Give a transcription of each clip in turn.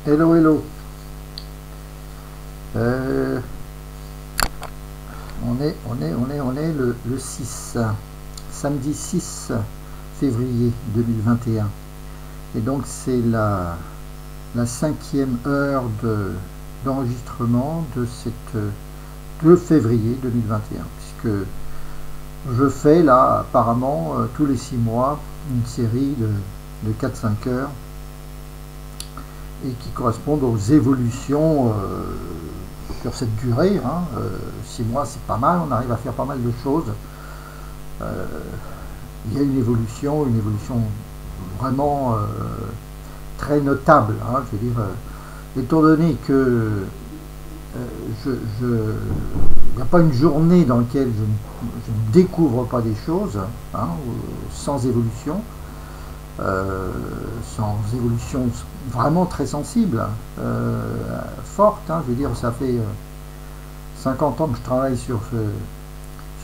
Hello, hello. Euh, on est le 6, samedi 6 février 2021. Et donc c'est la cinquième heure d'enregistrement de cette 2 février 2021, puisque je fais là apparemment tous les 6 mois une série de 4-5 heures et qui correspondent aux évolutions sur cette durée. 6 mois c'est pas mal, on arrive à faire pas mal de choses. Il y a une évolution vraiment très notable. Je veux dire, étant donné que il n'y a pas une journée dans laquelle je ne découvre pas des choses sans évolution. Sans évolution vraiment très sensible, forte. Je veux dire, ça fait 50 ans que je travaille sur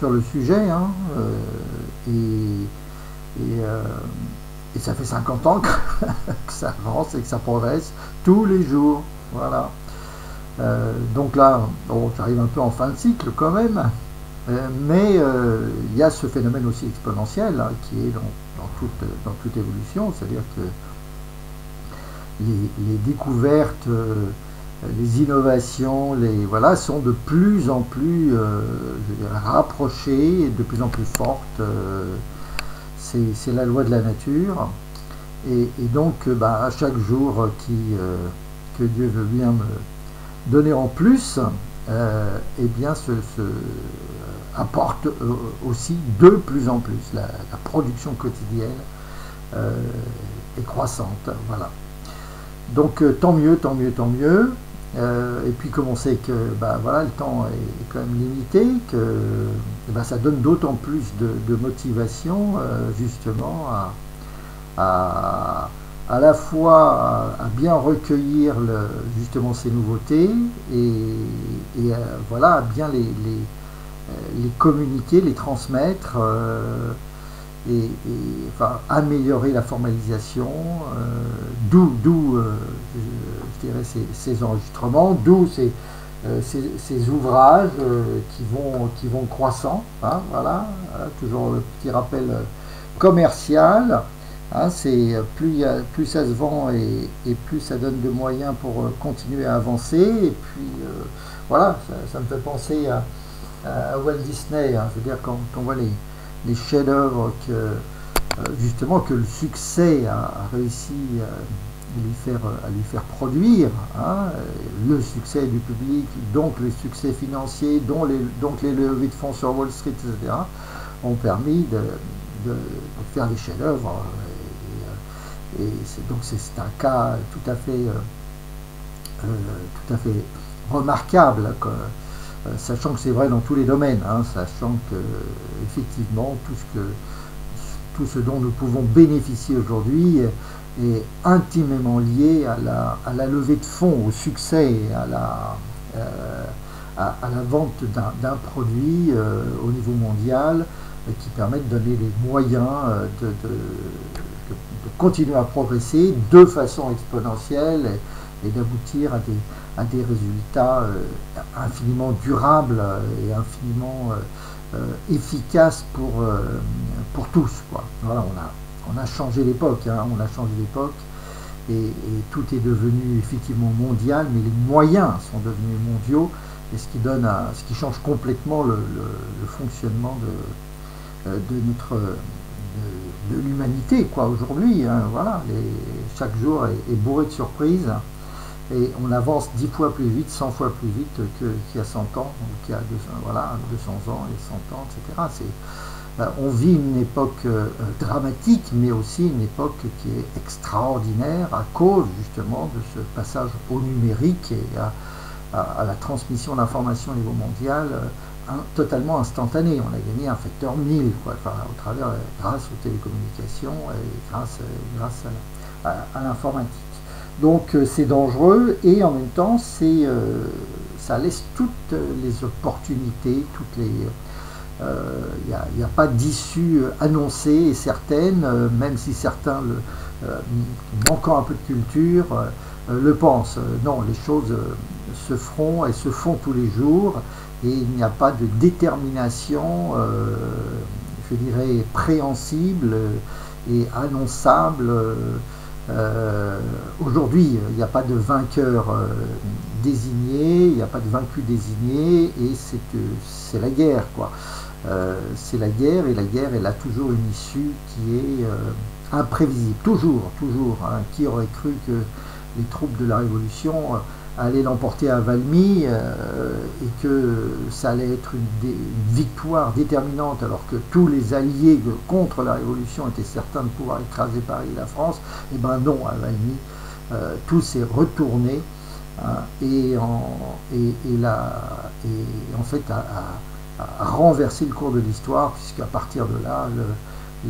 le sujet, et ça fait 50 ans que ça avance et que ça progresse tous les jours. Voilà. Donc là, bon, j'arrive un peu en fin de cycle quand même, mais il y a ce phénomène aussi exponentiel qui est dans toute évolution, c'est-à-dire que les découvertes, les innovations, sont de plus en plus rapprochées et de plus en plus fortes. C'est la loi de la nature. Et donc, à chaque jour que Dieu veut bien me donner en plus, eh bien, apporte aussi de plus en plus. La production quotidienne est croissante. Voilà. Donc tant mieux, tant mieux, tant mieux. Et puis comme on sait que le temps est quand même limité, que ça donne d'autant plus de motivation justement à la fois à bien recueillir justement ces nouveautés et à bien les communiquer, les transmettre, enfin, améliorer la formalisation, d'où je dirais ces enregistrements, d'où ces ouvrages qui vont croissant. Voilà, toujours le petit rappel commercial. C'est plus ça se vend et plus ça donne de moyens pour continuer à avancer. Et puis voilà, ça me fait penser à Walt Disney. Je veux dire, quand on voit les chefs-d'œuvre justement que le succès a réussi à lui faire produire, le succès du public, donc les succès financiers, donc les levées de fonds sur Wall Street, etc., ont permis de faire des chefs-d'œuvre. Et donc c'est un cas tout à fait remarquable, sachant que c'est vrai dans tous les domaines, sachant que effectivement tout ce dont nous pouvons bénéficier aujourd'hui est intimement lié à la levée de fonds, au succès, à la vente d'un produit au niveau mondial, qui permet de donner les moyens de continuer à progresser de façon exponentielle et d'aboutir à des résultats infiniment durables et infiniment efficaces pour tous, quoi. Voilà, on a changé l'époque, on a changé l'époque et tout est devenu effectivement mondial, mais les moyens sont devenus mondiaux, et ce qui change complètement le fonctionnement de l'humanité, quoi, aujourd'hui. Voilà, chaque jour est bourré de surprises, et on avance 10 fois plus vite, 100 fois plus vite qu'il y a 100 ans, ou qu'il y a 200 ans et 100 ans, etc. On vit une époque dramatique, mais aussi une époque qui est extraordinaire à cause justement de ce passage au numérique et à la transmission d'informations au niveau mondial totalement instantané. On a gagné un facteur 1000, grâce aux télécommunications et grâce à l'informatique. Donc c'est dangereux, et en même temps ça laisse toutes les opportunités, il n'y a pas d'issue annoncée et certaine, même si certains, manquant un peu de culture, le pense. Non, les choses se feront et se font tous les jours, et il n'y a pas de détermination, je dirais, préhensible et annonçable. Aujourd'hui, il n'y a pas de vainqueur désigné, il n'y a pas de vaincu désigné, et c'est la guerre, quoi. C'est la guerre, et la guerre, elle a toujours une issue qui est imprévisible, toujours, toujours. Hein. Qui aurait cru que les troupes de la Révolution allaient l'emporter à Valmy, et que ça allait être une victoire déterminante, alors que tous les alliés contre la Révolution étaient certains de pouvoir écraser Paris et la France. Eh ben non, à Valmy, tout s'est retourné, hein, et en fait a renversé le cours de l'histoire, puisqu'à partir de là,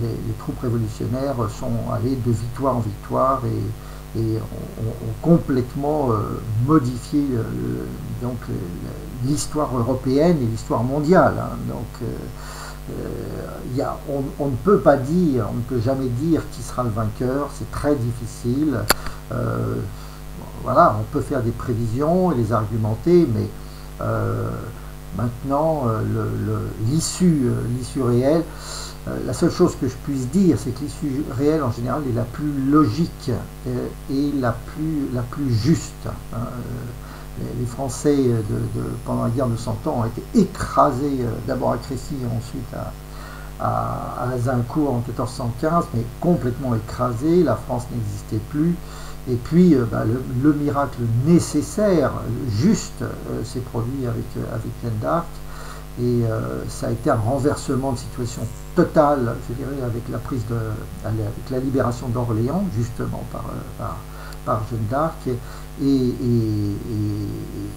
les troupes révolutionnaires sont allées de victoire en victoire, et ont complètement modifié donc l'histoire européenne et l'histoire mondiale. Hein. Donc on ne peut pas dire, on ne peut jamais dire qui sera le vainqueur, c'est très difficile. Voilà, on peut faire des prévisions et les argumenter, mais maintenant l'issue réelle, la seule chose que je puisse dire, c'est que l'issue réelle en général est la plus logique et la plus juste. Hein. Les Français pendant la guerre de 100 ans ont été écrasés d'abord à Crécy et ensuite à Azincourt en 1415, mais complètement écrasés. La France n'existait plus. Et puis le miracle nécessaire, juste, s'est produit avec Jeanne d'Arc. Et ça a été un renversement de situation totale, je dirais, avec la libération d'Orléans, justement par Jeanne d'Arc, et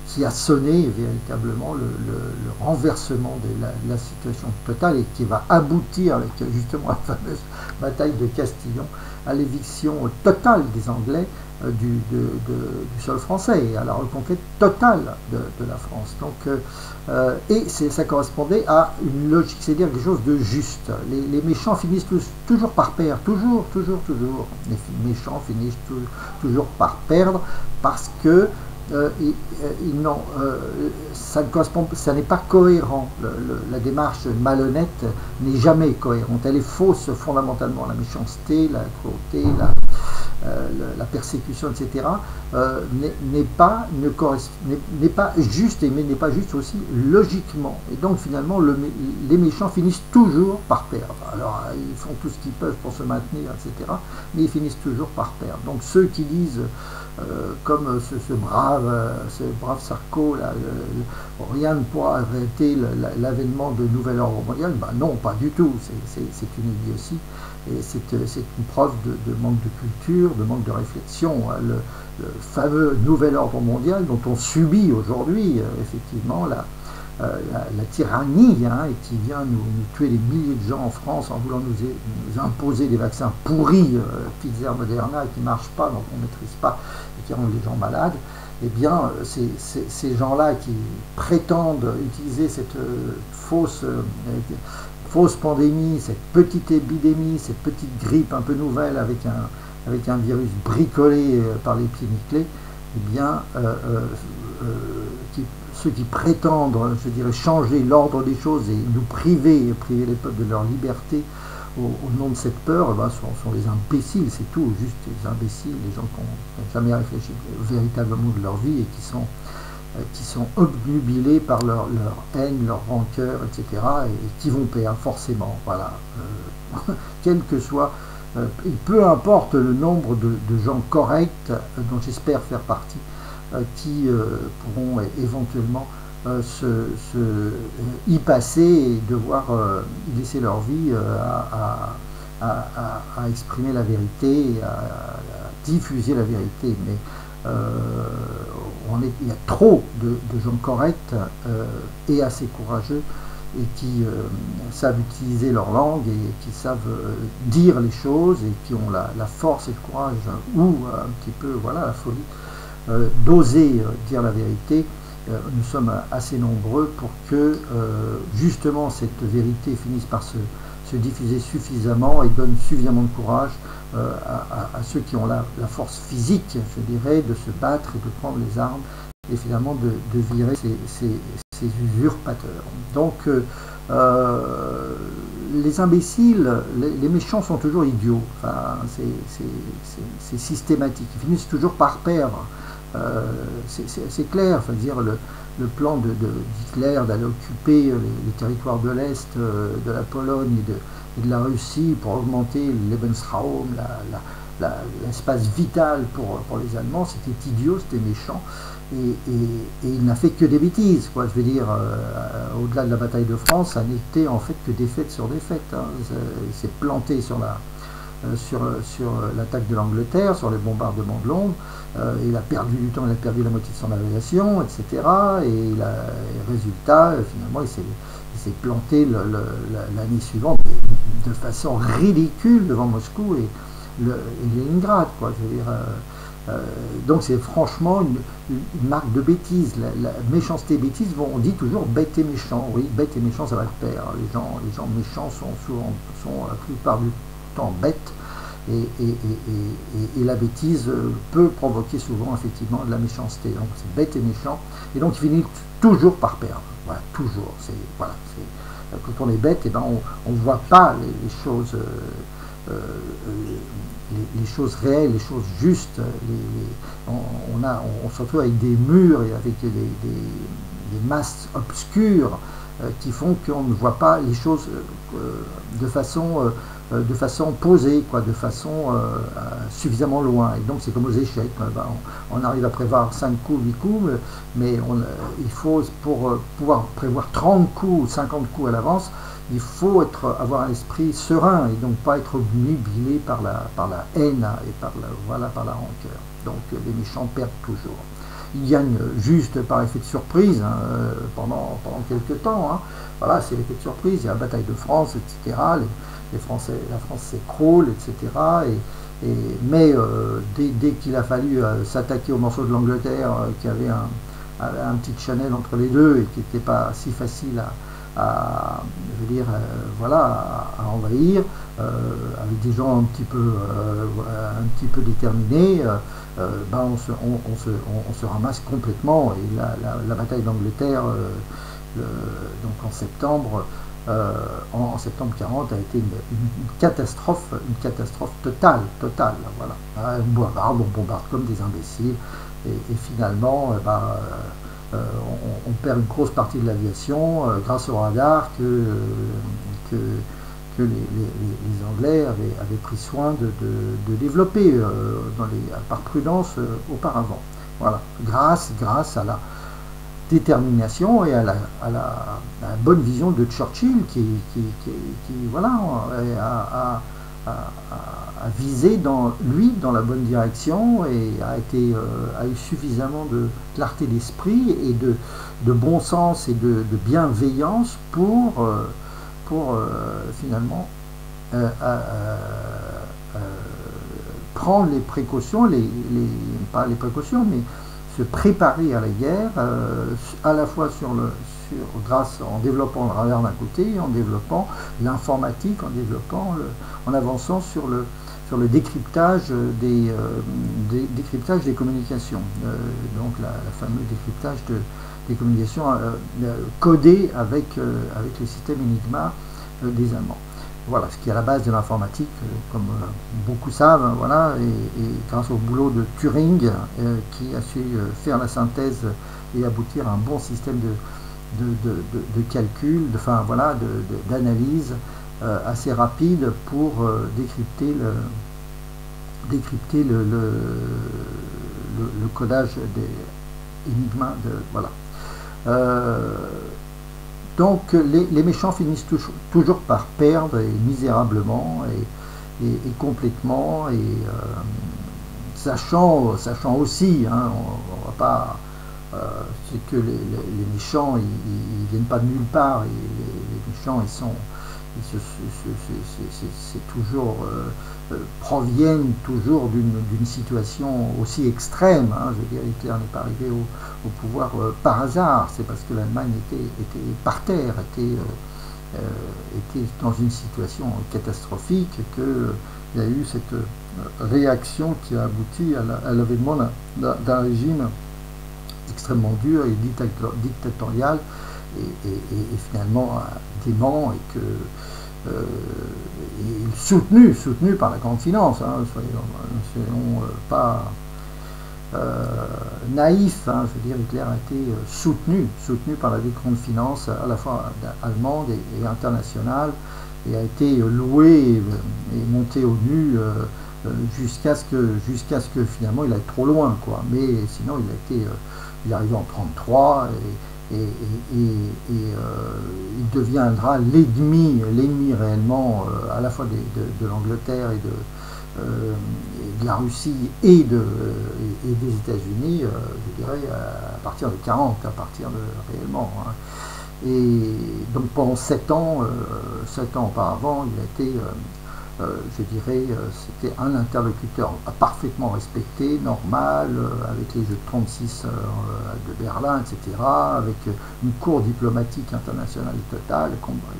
qui a sonné véritablement le renversement de la situation totale, et qui va aboutir avec justement la fameuse bataille de Castillon à l'éviction totale des Anglais du sol français, et à la reconquête totale de la France. Donc, et ça correspondait à une logique, c'est-à-dire quelque chose de juste. Les méchants finissent toujours par perdre, toujours. Les méchants finissent toujours par perdre, parce que ça n'est pas cohérent. La démarche malhonnête n'est jamais cohérente. Elle est fausse fondamentalement. La méchanceté, la cruauté, la persécution, etc., n'est pas juste, mais n'est pas juste aussi logiquement. Et donc finalement, les méchants finissent toujours par perdre. Alors ils font tout ce qu'ils peuvent pour se maintenir, etc., mais ils finissent toujours par perdre. Donc ceux qui disent, comme ce brave Sarko, là, rien ne pourra arrêter l'avènement de nouvel ordre mondial, ben non, pas du tout, c'est une idiotie. Et c'est une preuve de manque de culture, de manque de réflexion. Le fameux nouvel ordre mondial dont on subit aujourd'hui, effectivement, la tyrannie, hein, et qui vient nous tuer des milliers de gens en France en voulant nous imposer des vaccins pourris, Pfizer, Moderna, qui ne marchent pas, donc on ne maîtrise pas, et qui rendent les gens malades. Eh bien, ces gens-là qui prétendent utiliser cette fausse pandémie, cette petite épidémie, cette petite grippe un peu nouvelle avec un virus bricolé par les pieds nickelés, eh bien, ceux qui prétendent, je dirais, changer l'ordre des choses et nous priver les peuples de leur liberté au nom de cette peur, ben, sont des imbéciles, c'est tout, juste des imbéciles, des gens qui n'ont jamais réfléchi véritablement de leur vie et qui sont obnubilés par leur haine, leur rancœur, etc., et qui vont perdre forcément. Voilà. Quel que soit, et peu importe le nombre de gens corrects, dont j'espère faire partie, qui pourront éventuellement y passer et devoir y laisser leur vie à exprimer la vérité, à diffuser la vérité. Mais il y a trop de gens corrects et assez courageux, et qui savent utiliser leur langue et qui savent dire les choses, et qui ont la force et le courage, ou un petit peu, voilà, la folie, d'oser dire la vérité. Nous sommes assez nombreux pour que justement cette vérité finisse par se se diffuser suffisamment et donne suffisamment de courage à ceux qui ont la force physique, je dirais, de se battre et de prendre les armes et finalement de virer ces usurpateurs. Donc les imbéciles, les méchants sont toujours idiots, enfin, c'est systématique, ils finissent toujours par perdre. C'est clair, enfin, dire le plan d'Hitler d'aller occuper les territoires de l'Est, de la Pologne et de la Russie pour augmenter le Lebensraum, l'espace vital pour les Allemands, c'était idiot, c'était méchant, et il n'a fait que des bêtises, quoi. Je veux dire, au-delà de la bataille de France, ça n'était en fait que défaite sur défaite, hein. Il s'est planté sur l'attaque de l'Angleterre, sur les bombardements de Londres, il a perdu du temps, il a perdu la moitié de son aviation, etc. Et résultat, finalement, il s'est planté l'année suivante de façon ridicule devant Moscou et Leningrad, quoi. Je veux dire, donc c'est franchement une marque de bêtise. La méchanceté et bêtise, on dit toujours bête et méchant. Oui, bête et méchant, ça va de pair. Les gens méchants sont la plupart du temps bêtes. Et la bêtise peut provoquer souvent effectivement de la méchanceté. Donc c'est bête et méchant. Et donc il finit toujours par perdre. Voilà, toujours. Voilà, quand on est bête, eh ben, on ne voit pas les choses. Les choses réelles, les choses justes, on se retrouve avec des murs et avec des masses obscures qui font qu'on ne voit pas les choses de façon posée, quoi, de façon suffisamment loin. Et donc c'est comme aux échecs, on arrive à prévoir 5 coups, 8 coups, mais il faut, pour pouvoir prévoir 30 coups ou 50 coups à l'avance, il faut avoir un esprit serein et donc pas être obnubilé par la haine et par la rancœur. Donc les méchants perdent toujours. Ils gagnent juste par effet de surprise, hein, pendant quelques temps. Hein. Voilà, c'est l'effet de surprise. Il y a la bataille de France, etc. La France s'écroule, etc. Mais dès qu'il a fallu s'attaquer au morceau de l'Angleterre, qui avait un petit channel entre les deux et qui n'était pas si facile à envahir, avec des gens un petit peu déterminés, on se ramasse complètement. Et la bataille d'Angleterre, donc en septembre 40, a été une catastrophe totale. Voilà. On bombarde comme des imbéciles et finalement, on perd une grosse partie de l'aviation grâce au radar que les Anglais avaient pris soin de développer par prudence auparavant. Voilà, grâce à la détermination et à la bonne vision de Churchill qui a visé dans la bonne direction et a eu suffisamment de clarté d'esprit et de bon sens et de bienveillance pour finalement prendre les précautions, pas les précautions, mais se préparer à la guerre, à la fois en développant le radar d'un côté, en développant l'informatique, en avançant sur le décryptage des communications, donc la fameuse décryptage des communications codées avec le système Enigma des Allemands. Voilà, ce qui est à la base de l'informatique, comme beaucoup savent, hein, voilà, et grâce au boulot de Turing, qui a su faire la synthèse et aboutir à un bon système de calcul, d'analyse assez rapide pour décrypter le codage des Enigma. Donc les méchants finissent toujours par perdre, et misérablement et complètement, et sachant aussi, hein, on va pas, c'est que les méchants ils viennent pas de nulle part, et les méchants c'est toujours proviennent toujours d'une situation aussi extrême, hein. Je veux dire, Hitler n'est pas arrivé au pouvoir par hasard, c'est parce que l'Allemagne était par terre, était dans une situation catastrophique, qu'il y a eu cette réaction qui a abouti à l'avènement d'un régime extrêmement dur et dictatorial et finalement dément, et que soutenu par la grande finance, hein, soyons pas naïf, hein, je veux dire, Hitler a été soutenu par la grande finance, à la fois allemande et internationale, et a été loué et monté au nu jusqu'à ce que finalement il aille trop loin, quoi. Mais sinon il est arrivé en 1933 il deviendra l'ennemi réellement à la fois de l'Angleterre et de la Russie et des États-Unis, je dirais, à partir de 40, réellement. Hein. Et donc pendant 7 ans auparavant, il a été, je dirais, c'était un interlocuteur parfaitement respecté, normal, avec les Jeux de 36 de Berlin, etc., avec une cour diplomatique internationale totale,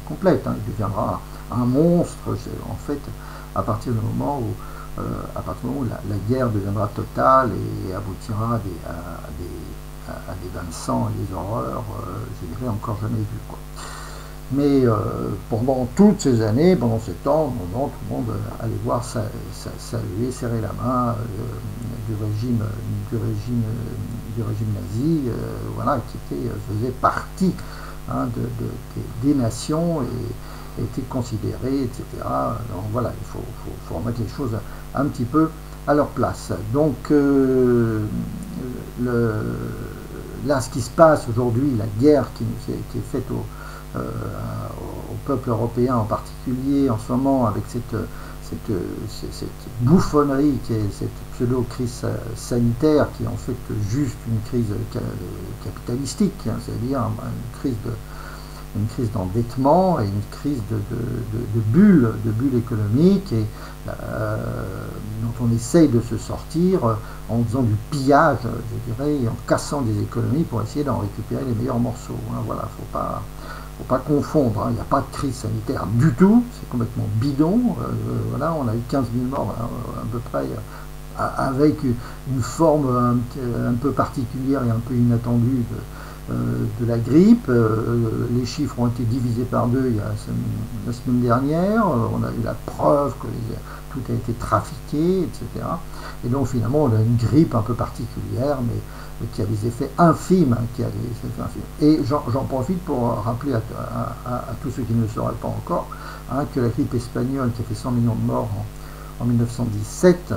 complète. Hein. Il deviendra un monstre, en fait, à partir du moment où la guerre deviendra totale et aboutira à des bains de sang et des horreurs, je dirais, encore jamais vues, quoi. Mais pendant toutes ces années, pendant 7 ans, tout le monde allait voir saluer, serrer la main du régime nazi, voilà, qui faisait partie, hein, des nations et était considéré, etc. Donc voilà, il faut remettre les choses un petit peu à leur place. Donc là, ce qui se passe aujourd'hui, la guerre qui est faite au peuple européen en particulier en ce moment, avec cette bouffonnerie qui est cette pseudo-crise sanitaire, qui est en fait juste une crise capitalistique, hein, c'est-à-dire une crise d'endettement et une crise de bulle économique, et dont on essaye de se sortir en faisant du pillage, je dirais, et en cassant des économies pour essayer d'en récupérer les meilleurs morceaux. Hein. Voilà, faut pas confondre, hein. Il n'y a pas de crise sanitaire du tout, c'est complètement bidon. Voilà, on a eu 15 000 morts à peu près, avec une forme un peu particulière et un peu inattendue de la grippe. Les chiffres ont été divisés par 2 la semaine dernière. On a eu la preuve que tout a été trafiqué, etc. Et donc finalement on a une grippe un peu particulière, mais qui a des effets infimes, Et j'en profite pour rappeler à tous ceux qui ne le sauraient pas encore, hein, que la grippe espagnole, qui a fait 100 millions de morts en 1917,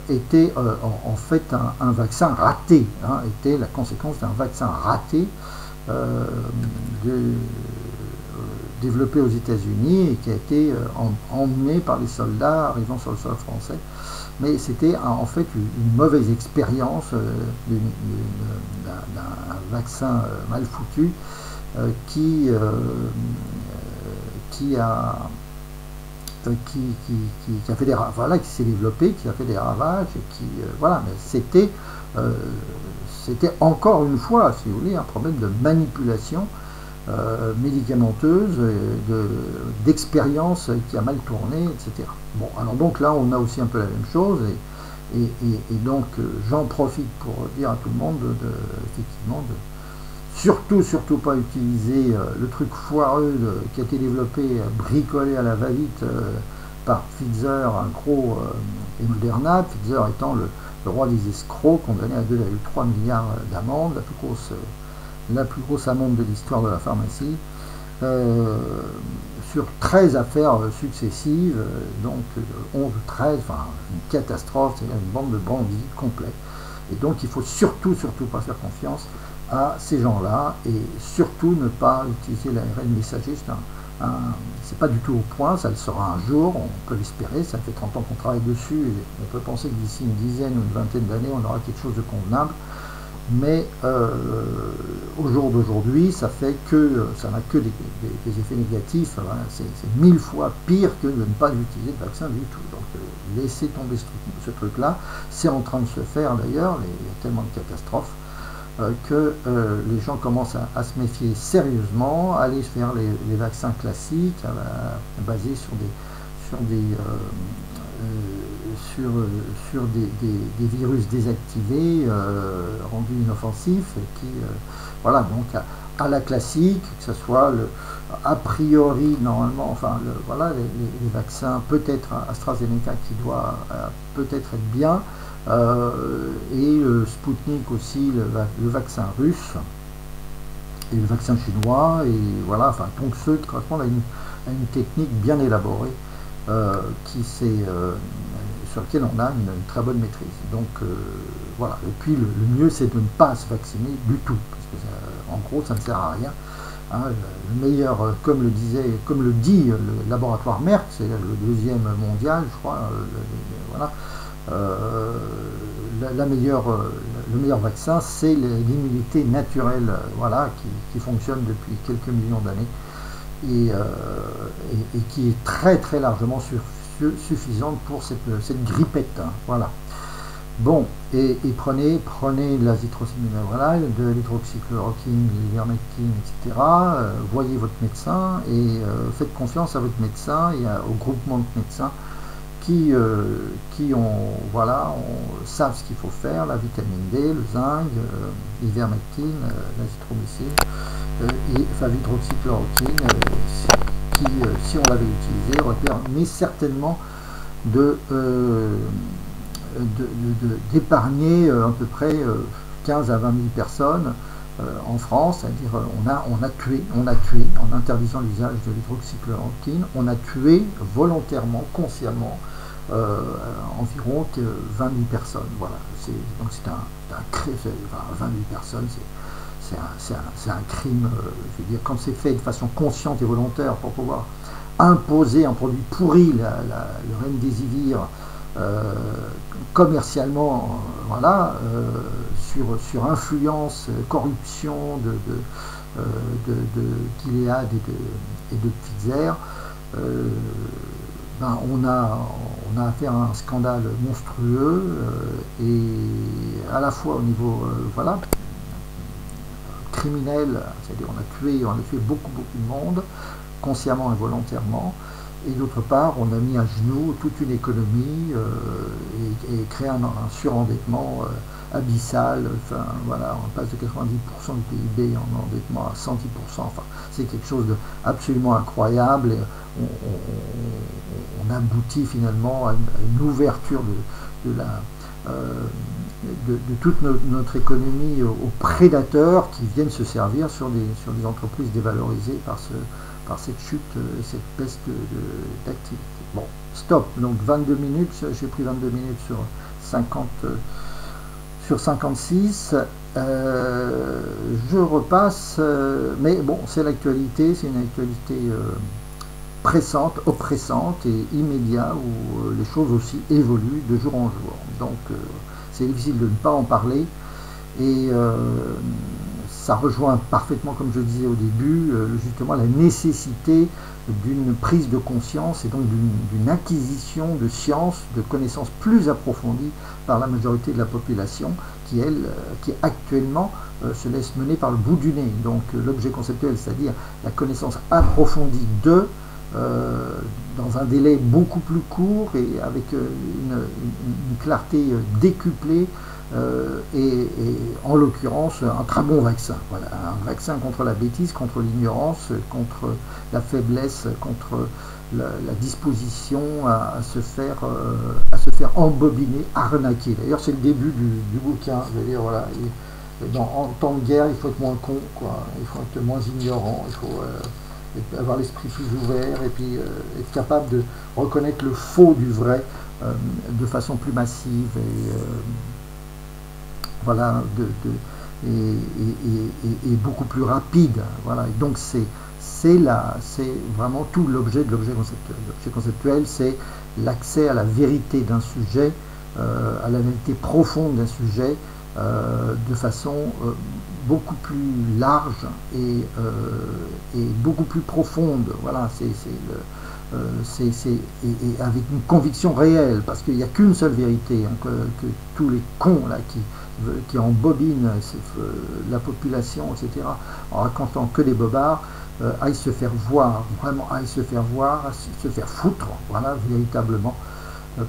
était en fait un vaccin raté, hein, était la conséquence d'un vaccin raté développé aux États-Unis et qui a été emmené par les soldats arrivant sur le sol français. Mais c'était en fait une mauvaise expérience d'un vaccin mal foutu qui a fait des ravages, voilà, qui s'est développé, qui a fait des ravages, et voilà, mais c'était encore une fois, si vous voulez, un problème de manipulation médicamenteuse, d'expérience qui a mal tourné, etc. Bon, alors donc là, on a aussi un peu la même chose, et donc j'en profite pour dire à tout le monde effectivement, surtout pas utiliser le truc foireux qui a été développé, bricolé à la va-vite par Pfizer, Accro et Moderna, Pfizer étant le roi des escrocs, condamné à 2,3 milliards d'amende, la plus grosse amende de l'histoire de la pharmacie, sur 13 affaires successives, donc 11 ou 13, enfin une catastrophe, c'est une bande de bandits complète. Et donc il faut surtout pas faire confiance à ces gens-là, et surtout ne pas utiliser l'ARN messager. C'est pas du tout au point, ça le sera un jour, on peut l'espérer, ça fait 30 ans qu'on travaille dessus, et on peut penser que d'ici une dizaine ou une vingtaine d'années, on aura quelque chose de convenable. Mais au jour d'aujourd'hui, ça fait que ça n'a que des effets négatifs. Voilà, c'est 1000 fois pire que de ne pas utiliser de vaccin du tout. Donc laissez tomber ce truc-là. C'est en train de se faire d'ailleurs, il y a tellement de catastrophes. que les gens commencent à se méfier sérieusement, à aller faire les vaccins classiques, basés sur des virus désactivés, rendus inoffensifs, qui, voilà, donc à la classique, que ce soit a priori, normalement, enfin, voilà, les vaccins, peut-être AstraZeneca qui doit peut-être être bien, et le Sputnik aussi, le vaccin russe, et le vaccin chinois, et voilà, enfin, donc ceux qui correspondent à une technique bien élaborée, sur lequel on a une très bonne maîtrise. Donc voilà, et puis le mieux c'est de ne pas se vacciner du tout, parce que en gros ça ne sert à rien. Hein, le meilleur, comme le dit le laboratoire Merck, c'est le deuxième mondial, je crois, voilà, le meilleur vaccin, c'est l'immunité naturelle, voilà, qui fonctionne depuis quelques millions d'années, et qui est très très largement suffisante pour cette grippette, hein, voilà. Bon, et prenez de l'azithromycine, voilà, de l'hydroxychloroquine, l'ivermectine, etc. Voyez votre médecin et faites confiance à votre médecin et au groupement de médecins qui savent ce qu'il faut faire, la vitamine D, le zinc, l'ivermectine, l'azithromycine, enfin l'hydroxychloroquine, qui, si on l'avait utilisé, aurait permis certainement d'épargner à peu près 15 à 20 000 personnes en France, c'est-à-dire on a tué, en interdisant l'usage de l'hydroxychloroquine, on a tué volontairement, consciemment, environ 20 000 personnes. Voilà, donc c'est un crime, 20 000 personnes, c'est un crime, je veux dire, quand c'est fait de façon consciente et volontaire pour pouvoir imposer un produit pourri, le remdesivir, commercialement, voilà, sur influence, corruption de Gilead et de Pfizer, ben on a affaire à un scandale monstrueux, et à la fois au niveau voilà, criminel, c'est-à-dire on a tué beaucoup de monde, consciemment et volontairement, et d'autre part on a mis à genoux toute une économie, et créé un surendettement abyssal. Enfin voilà, on passe de 90% du PIB en endettement à 110%, enfin c'est quelque chose d'absolument incroyable, et on aboutit finalement à une ouverture de toute notre économie aux prédateurs qui viennent se servir sur des entreprises dévalorisées par cette chute, cette peste d'activité. Bon, stop, donc 22 minutes, j'ai pris 22 minutes sur 56, je repasse, mais bon, c'est l'actualité, c'est une actualité pressante, oppressante et immédiate, où les choses aussi évoluent de jour en jour. Donc c'est difficile de ne pas en parler, et ça rejoint parfaitement, comme je disais au début, justement la nécessité d'une prise de conscience et donc d'une acquisition de sciences, de connaissances plus approfondies par la majorité de la population qui actuellement se laisse mener par le bout du nez. Donc l'objet conceptuel, c'est-à-dire la connaissance approfondie dans un délai beaucoup plus court et avec une clarté décuplée, et en l'occurrence un très bon vaccin. Voilà, un vaccin contre la bêtise, contre l'ignorance, contre la faiblesse, contre la disposition à se faire embobiner, arnaquer. D'ailleurs c'est le début du bouquin, je veux dire, voilà, en temps de guerre il faut être moins con, quoi. Il faut être moins ignorant, il faut avoir l'esprit plus ouvert, et puis être capable de reconnaître le faux du vrai de façon plus massive, et voilà, et beaucoup plus rapide. Voilà, et donc c'est vraiment tout l'objet de l'objet conceptuel. L'objet conceptuel, c'est l'accès à la vérité d'un sujet, à la vérité profonde d'un sujet, de façon beaucoup plus large et beaucoup plus profonde. Voilà, et avec une conviction réelle, parce qu'il n'y a qu'une seule vérité, hein, que tous les cons là qui qui embobine la population, etc., en racontant que des bobards, aille se faire voir, vraiment aille se faire voir, se faire foutre, voilà, véritablement,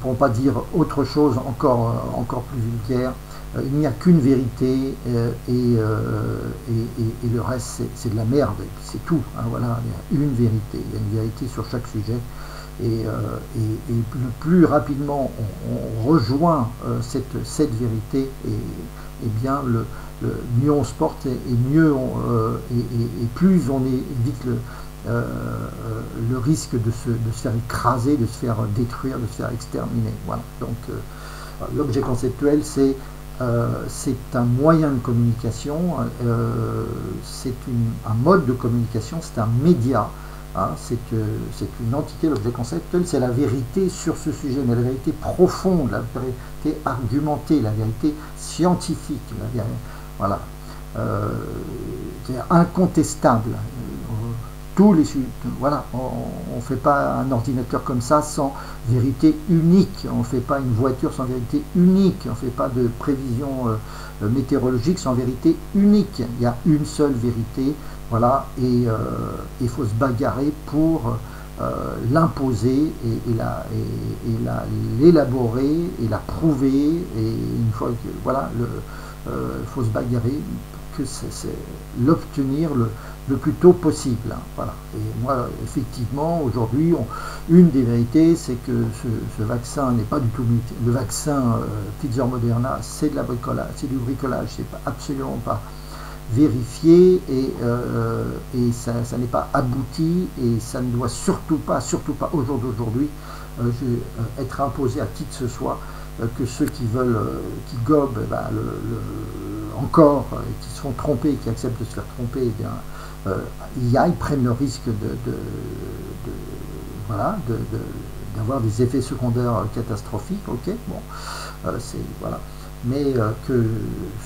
pour ne pas dire autre chose encore plus vulgaire. Il n'y a qu'une vérité et le reste c'est de la merde, c'est tout, hein, voilà, il y a une vérité, il y a une vérité sur chaque sujet. Et plus rapidement on rejoint cette vérité, et bien mieux on se porte, et mieux et plus on évite le risque de se faire écraser, de se faire détruire, de se faire exterminer. Voilà. Donc l'objet conceptuel, c'est un moyen de communication, c'est un mode de communication, c'est un média. Hein, c'est une entité, l'objet conceptuel, c'est la vérité sur ce sujet, mais la vérité profonde, la vérité argumentée, la vérité scientifique, voilà, c'est incontestable. Tous les sujets, voilà, on ne fait pas un ordinateur comme ça sans vérité unique, on ne fait pas une voiture sans vérité unique, on ne fait pas de prévision météorologique sans vérité unique. Il y a une seule vérité. Voilà, et il faut se bagarrer pour l'imposer et l'élaborer et la prouver. Et une fois que voilà, il faut se bagarrer pour que l'obtenir le plus tôt possible. Hein, voilà. Et moi, effectivement, aujourd'hui, une des vérités, c'est que ce vaccin n'est pas du tout le vaccin Pfizer Moderna, c'est de la bricolage, c'est du bricolage, c'est absolument pas vérifié, et ça n'est pas abouti, et ça ne doit surtout pas au jour d'aujourd'hui être imposé à qui que ce soit, que ceux qui veulent, qui gobent encore, et qui se font tromper, qui acceptent de se faire tromper, eh bien, ils prennent le risque d'avoir des effets secondaires catastrophiques. Ok, bon, c'est voilà. Mais que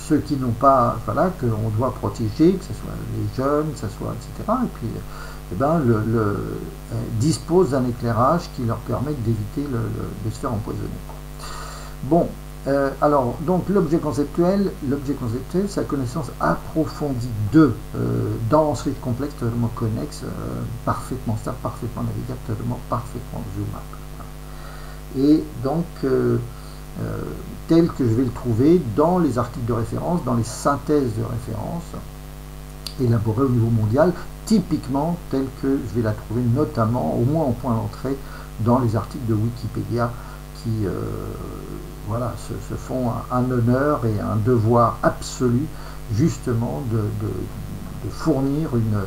ceux qui n'ont pas, voilà, qu'on doit protéger, que ce soit les jeunes, que ce soit, etc., et puis disposent d'un éclairage qui leur permet d'éviter de se faire empoisonner. Bon, alors, donc l'objet conceptuel, c'est la connaissance approfondie dans suite complexe, totalement connexe, parfaitement stable, parfaitement navigable, totalement parfaitement zoomable. Et donc, tel que je vais le trouver dans les articles de référence, dans les synthèses de référence élaborées au niveau mondial, typiquement tel que je vais la trouver notamment, au moins en point d'entrée, dans les articles de Wikipédia qui voilà, se font un honneur et un devoir absolu justement de fournir une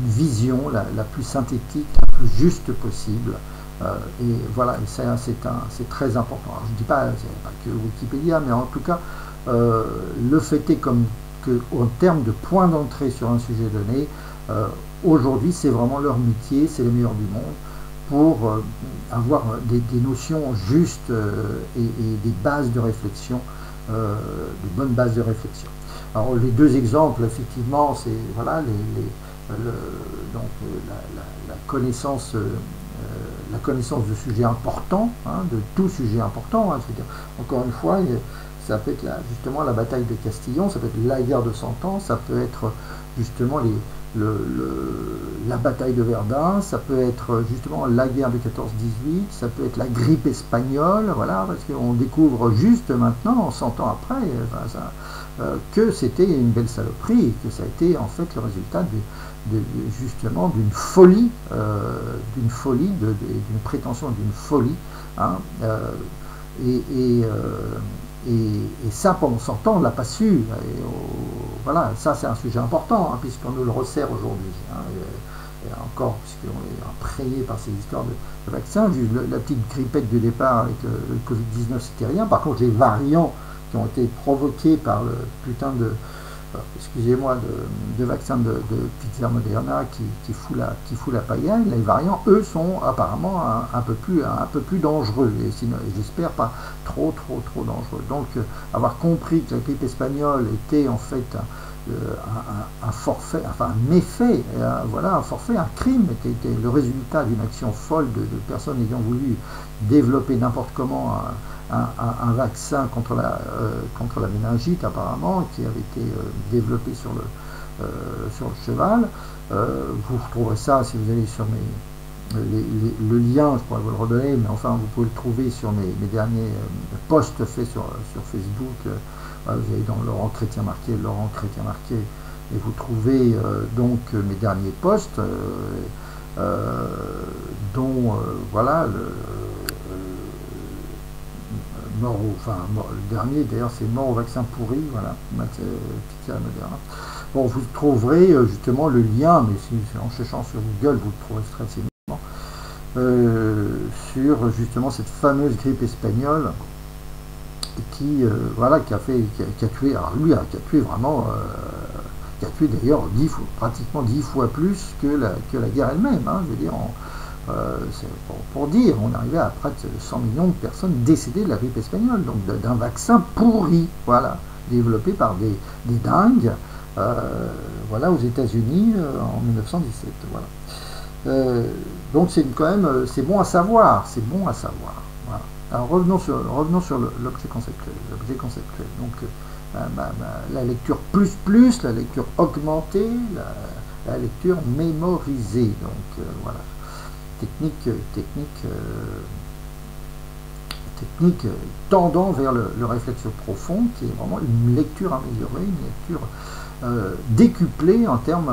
vision la plus synthétique, la plus juste possible. Et voilà, c'est très important. Alors, je ne dis pas, c'est pas que Wikipédia, mais en tout cas, le fait est qu'en termes de point d'entrée sur un sujet donné, aujourd'hui, c'est vraiment leur métier, c'est les meilleurs du monde, pour avoir des notions justes et des bases de réflexion, de bonnes bases de réflexion. Alors, les deux exemples, effectivement, c'est voilà, donc, la connaissance. La connaissance de sujets importants, hein, de tout sujet important, hein, c'est-à-dire, encore une fois, ça peut être justement la bataille de Castillon, ça peut être la guerre de 100 ans, ça peut être justement la bataille de Verdun, ça peut être justement la guerre de 14-18, ça peut être la grippe espagnole, voilà, parce qu'on découvre juste maintenant, 100 ans après, que c'était une belle saloperie, que ça a été en fait le résultat justement d'une folie, d'une prétention d'une folie, hein, et ça pendant 100 ans on ne l'a pas su, voilà, ça c'est un sujet important, hein, puisqu'on nous le resserre aujourd'hui, hein, et encore puisqu'on est imprégné par ces histoires de vaccins. La petite grippette de départ avec le Covid-19, c'était rien. Par contre, les variants qui ont été provoqués par le putain de excusez-moi, de vaccins de Pfizer Moderna qui fout la pagaille, les variants, eux, sont apparemment un peu plus dangereux, et j'espère pas trop dangereux. Donc, avoir compris que la grippe espagnole était en fait un forfait, enfin un méfait, voilà, un forfait, un crime qui était le résultat d'une action folle de personnes ayant voulu développer n'importe comment un vaccin contre la méningite apparemment, qui avait été développé sur le cheval. Vous retrouverez ça si vous allez sur le lien, je pourrais vous le redonner, mais enfin vous pouvez le trouver sur mes derniers posts faits sur Facebook. Vous allez dans Laurent Chrétien Marquet, et vous trouvez donc mes derniers posts, dont voilà, le dernier d'ailleurs c'est mort au vaccin pourri, voilà, bon, vous trouverez justement le lien, mais en cherchant sur Google, vous le trouverez très facilement, sur justement cette fameuse grippe espagnole qui voilà, qui a tué, alors lui qui a tué vraiment, qui a tué d'ailleurs pratiquement 10 fois plus que la guerre elle-même, hein, je veux dire, pour dire, on arrivait à près de 100 millions de personnes décédées de la grippe espagnole, donc d'un vaccin pourri, voilà, développé par des dingues, voilà, aux États-Unis en 1917, voilà. Donc c'est quand même, c'est bon à savoir, voilà. Alors revenons sur l'objet conceptuel. Donc la lecture plus, la lecture augmentée, la lecture mémorisée. Donc voilà, technique tendant vers le réflexe profond, qui est vraiment une lecture améliorée, une lecture décuplée en termes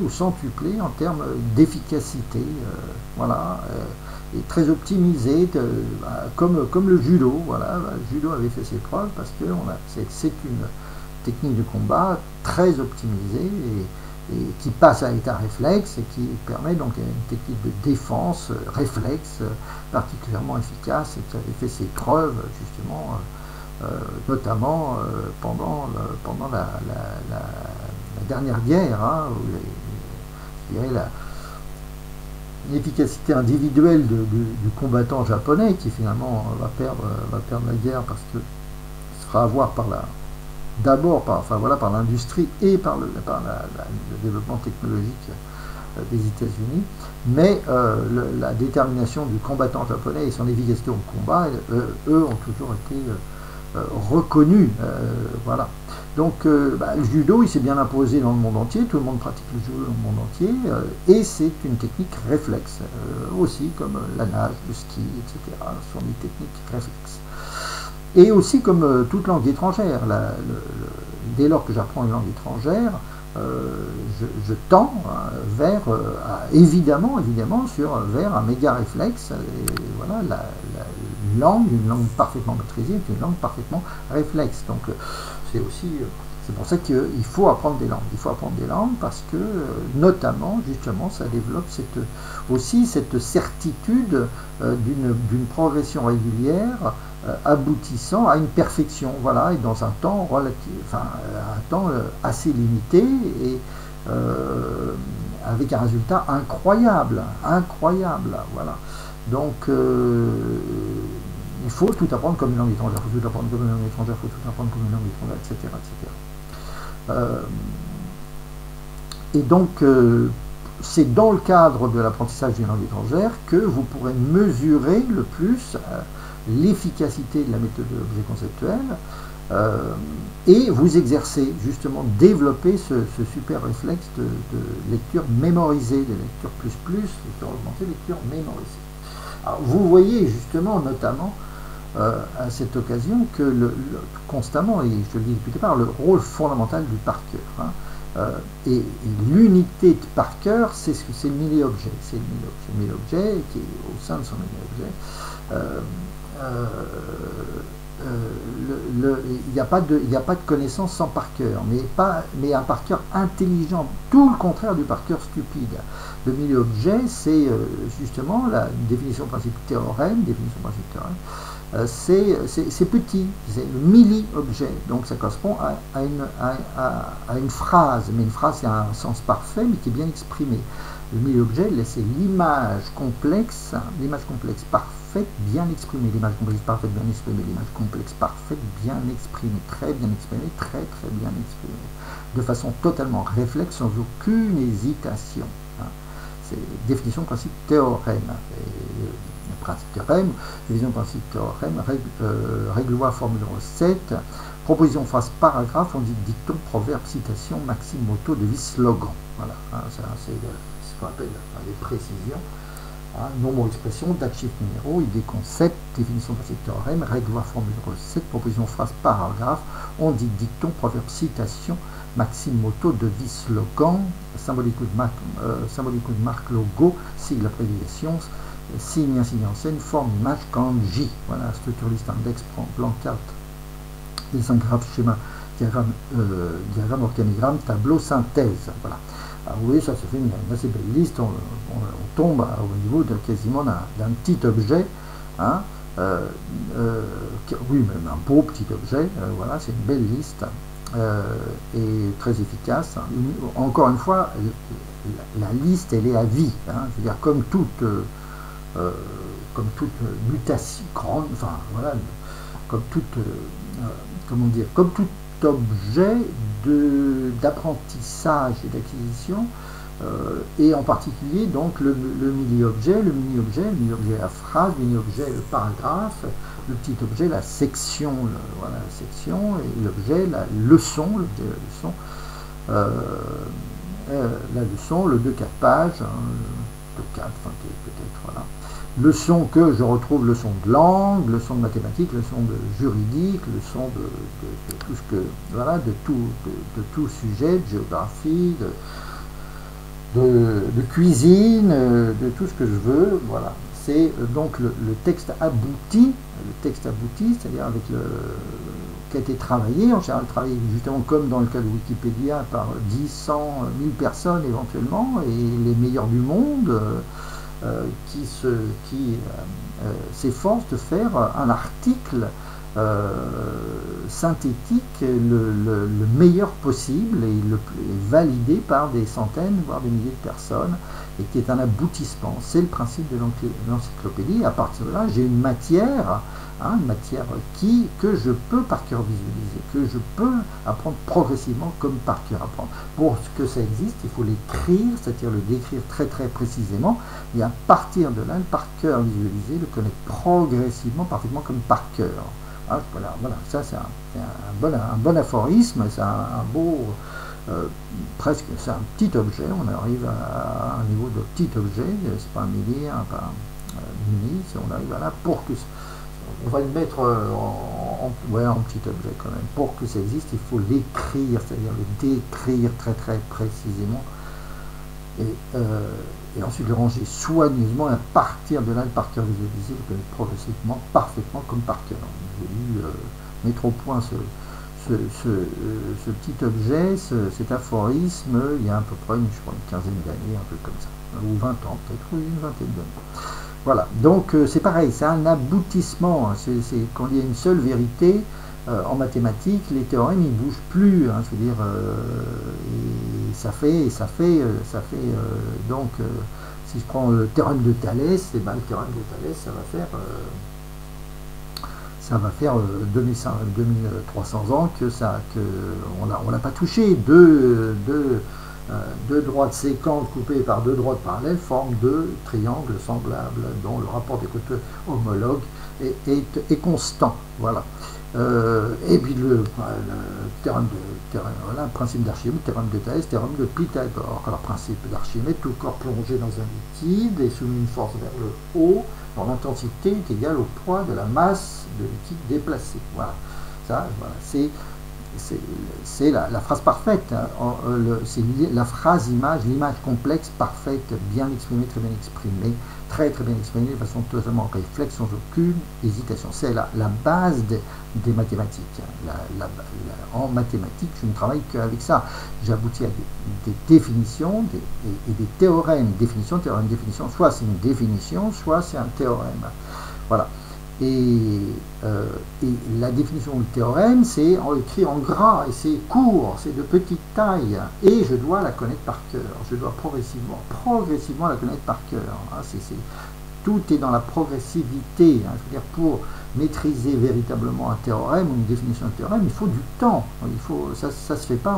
ou centuplée en termes d'efficacité, voilà, et très optimisée, comme le judo, voilà. Le judo avait fait ses preuves parce que c'est une technique de combat très optimisée et qui passe à l'état réflexe et qui permet donc une technique de défense réflexe particulièrement efficace et qui avait fait ses preuves justement notamment pendant la dernière guerre, hein, où je dirais l'efficacité individuelle du combattant japonais qui finalement va perdre la guerre parce que se fera avoir d'abord par l'industrie et par le développement technologique des États-Unis, mais la détermination du combattant japonais et son efficacité au combat, eux ont toujours été reconnus, voilà. Donc le judo, il s'est bien imposé dans le monde entier, tout le monde pratique le judo dans le monde entier, et c'est une technique réflexe, aussi comme la nage, le ski, etc. Ce sont des techniques réflexes. Et aussi comme toute langue étrangère, dès lors que j'apprends une langue étrangère, je tends vers, évidemment, vers un méga réflexe, et voilà, une langue parfaitement maîtrisée est une langue parfaitement réflexe. Donc c'est pour ça qu'il faut apprendre des langues. Il faut apprendre des langues parce que, notamment, justement, ça développe cette certitude d'une progression régulière aboutissant à une perfection, voilà, et dans un temps assez limité et avec un résultat incroyable, voilà. Donc il faut tout apprendre comme une langue étrangère, il faut tout apprendre comme une langue étrangère, il faut tout apprendre comme une langue étrangère, etc. Et donc c'est dans le cadre de l'apprentissage d'une langue étrangère que vous pourrez mesurer le plus l'efficacité de la méthode de l'objet conceptuel et vous exercer, justement, développer ce super réflexe de lecture mémorisée, de lecture lecture augmentée, lecture mémorisée. Alors, vous voyez justement, notamment, à cette occasion, que constamment, et je le dis depuis le départ, le rôle fondamental du par cœur, hein, et l'unité de par cœur, c'est le milieu-objet. C'est le milieu-objet qui est au sein de son milieu-objet. Il n'y a pas de connaissance sans par cœur, mais un par cœur intelligent, tout le contraire du par cœur stupide. Le milieu-objet, c'est justement la définition principe théorème, c'est petit, c'est le milli-objet, donc ça correspond à une phrase, mais une phrase qui a un sens parfait, mais qui est bien exprimé. Le milieu-objet, c'est l'image complexe parfaite bien exprimée, l'image complexe parfaite bien exprimée, l'image complexe parfaite bien exprimée, très bien exprimée, très très bien exprimée, de façon totalement réflexe, sans aucune hésitation. Hein. C'est définition, principe, théorème. Et, principe, théorème, définition, principe, théorème, règle loi, formule 7, proposition, phrase, paragraphe, on dit dicton, proverbe, citation, maxime, motto, devise, slogan. Voilà, hein, c'est ce qu'on appelle les précisions. Hein, nombre, expression, date, chiffre, numéro, idée, concept, définition, principe, théorème, règle, loi, formule 7, proposition, phrase, paragraphe, on dit dicton, proverbe, citation, maxime, motto, devise, slogan, symbolique ou de marque, logo, sigle, abréviation, signe, insigne en scène, forme, image, kanji. Voilà, structure, liste, index, plan, carte, dessin, graphe, schéma, diagramme, organigramme, tableau, synthèse. Voilà. Alors, oui, ça fait une assez belle liste. On tombe au niveau de quasiment d'un petit objet. Hein, oui, même un beau petit objet. Voilà, c'est une belle liste et très efficace. Encore une fois, la liste, elle est à vie. Hein, je veux dire, comme toute mutation grande, enfin voilà, comme toute comment dire, comme tout objet d'apprentissage et d'acquisition, et en particulier donc le mini-objet, la phrase, le mini-objet, le paragraphe, le petit objet, la section, voilà, la section, et l'objet, la leçon, la leçon, le 2-4 pages, hein, 2-4, enfin, peut-être, voilà. Leçon que je retrouve, leçon de langue, leçon de mathématiques, leçon de juridique, leçon de tout ce que, voilà, de tout sujet, de géographie, de cuisine, de tout ce que je veux, voilà. C'est donc le texte abouti, c'est-à-dire avec qui a été travaillé, en général travaillé justement comme dans le cas de Wikipédia par 10, 100, 1000 personnes éventuellement, et les meilleurs du monde, qui s'efforce de faire un article synthétique le meilleur possible et validé par des centaines, voire des milliers de personnes, et qui est un aboutissement. C'est le principe de l'encyclopédie. À partir de là, j'ai une matière, hein, que je peux par cœur visualiser, que je peux apprendre progressivement comme par cœur apprendre. Pour que ça existe, il faut l'écrire, c'est-à-dire le décrire très très précisément, et à partir de là, le par cœur visualisé, le connaître progressivement, parfaitement comme par cœur. Hein, voilà, ça c'est un bon aphorisme, c'est un beau... presque, c'est un petit objet, on arrive à un niveau de petit objet, c'est pas un millier, pas un mini, on arrive à là pour que, on va le mettre en petit objet quand même, pour que ça existe, il faut l'écrire, c'est-à-dire le décrire très très précisément, et ensuite le ranger soigneusement, et à partir de là, le par cœur visualisé, le connaître progressivement, parfaitement comme par cœur. J'ai dû mettre au point ce petit objet, cet aphorisme, il y a à peu près, je crois, une quinzaine d'années, un peu comme ça, ou 20 ans peut-être, oui, une vingtaine d'années. Voilà, donc c'est pareil, c'est un aboutissement, c'est quand il y a une seule vérité. En mathématiques, les théorèmes, ils ne bougent plus, hein, je veux dire, et ça fait donc, si je prends le théorème de Thalès, et ben, le théorème de Thalès, ça va faire 2300 ans on l'a pas touché. Deux droites séquentes coupées par deux droites parallèles forment deux triangles semblables dont le rapport des côtés homologues est constant. Voilà. Et puis le principe d'Archimède, théorème de Thalès, théorème de Pythagore. Alors, principe d'Archimède, tout corps plongé dans un liquide et soumis une force vers le haut, dont l'intensité est égale au poids de la masse de liquide déplacé. Voilà, ça, voilà, c'est la phrase parfaite, hein. C'est la phrase image, l'image complexe, parfaite, bien exprimée, très bien exprimée, très bien exprimée de façon totalement réflexe, sans aucune hésitation. C'est la base des mathématiques. En mathématiques, je ne travaille qu'avec ça. J'aboutis à des définitions et des théorèmes. Définition, soit c'est une définition, soit c'est un théorème. Voilà. Et la définition du théorème, c'est écrit en gras, et c'est court, c'est de petite taille, et je dois la connaître par cœur, je dois progressivement la connaître par cœur, hein. tout est dans la progressivité. Hein. Je veux dire, pour maîtriser véritablement un théorème ou une définition d'un théorème, il faut du temps. Ça se fait pas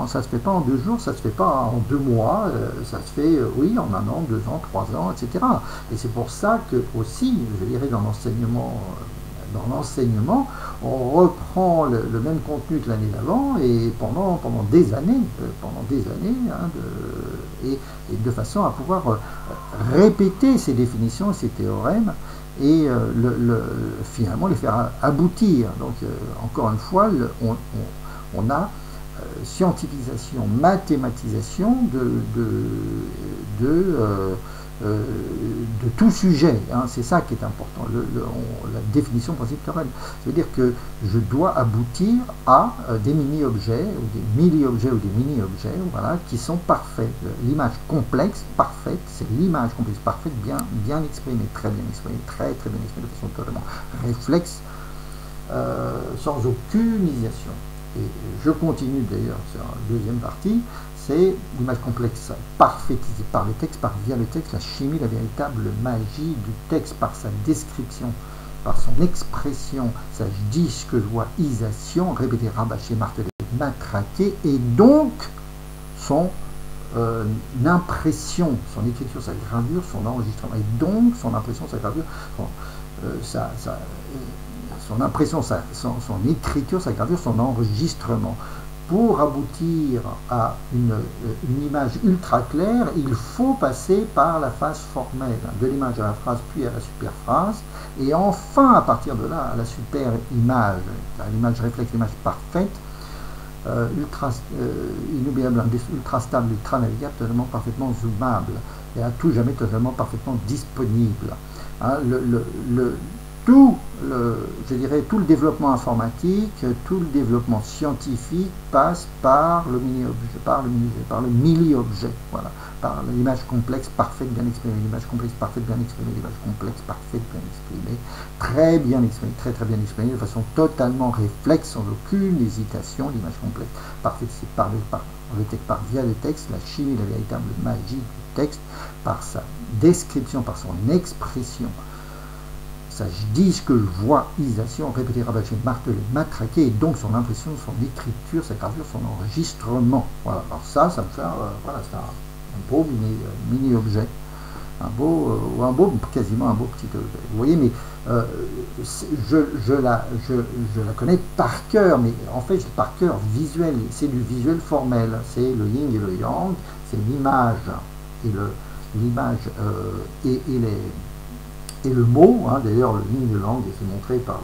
ça se fait pas en 2 jours, ça se fait pas en 2 mois, ça se fait, oui, en 1 an, 2 ans, 3 ans, etc. Et c'est pour ça que aussi, je dirais, dans l'enseignement, on reprend le même contenu que l'année d'avant et pendant des années, hein, et de façon à pouvoir répéter ces définitions et ces théorèmes et finalement les faire aboutir. Donc encore une fois, on a scientifisation, mathématisation de tout sujet, hein. C'est ça qui est important, la définition principe théorème. Ça veut dire que je dois aboutir à des mini-objets, ou des milli-objets, ou des mini-objets, voilà, qui sont parfaits. L'image complexe, parfaite, c'est l'image complexe parfaite, bien exprimée, très bien exprimée, très bien exprimée, de façon totalement réflexe, sans aucune initiation. Et je continue d'ailleurs sur la deuxième partie, c'est l'image complexe parfaitisée par le texte, via le texte, la chimie, la véritable magie du texte, par sa description, par son expression, sa disquejoisisation, répétée, rabâchée, martelée, matraquée, et donc son impression, son écriture, sa gravure, son enregistrement, et donc son impression, sa gravure, son impression, son écriture, sa gravure, son enregistrement. Pour aboutir à une image ultra claire, il faut passer par la phase formelle, de l'image à la phrase, puis à la superphrase, et enfin, à partir de là, à la super image, l'image réflexe, l'image parfaite, inoubliable, ultra stable, ultra navigable, totalement parfaitement zoomable, et à tout jamais totalement parfaitement disponible. Hein, je dirais, tout le développement informatique, tout le développement scientifique passe par le mini-objet, par le milli-objet, voilà, par l'image complexe, parfaite, bien exprimée, l'image complexe, parfaite, bien exprimée, l'image complexe, parfaite, bien exprimée, très bien exprimée, très bien exprimée, de façon totalement réflexe, sans aucune hésitation, l'image complexe, parfaite, c'est via le texte, la chimie, la véritable magie du texte, par sa description, par son expression, sa disquejoisisation, répétée, rabâchée, martelée, matraquée, et donc son impression, son écriture, sa gravure, son enregistrement. Voilà, alors ça me fait voilà, c'est un beau mini-objet, quasiment un beau petit objet. Vous voyez, mais je la connais par cœur, mais en fait, par cœur visuel, c'est du visuel formel, c'est le yin et le yang, c'est l'image et le mot, hein, d'ailleurs le yin et le yang est montré par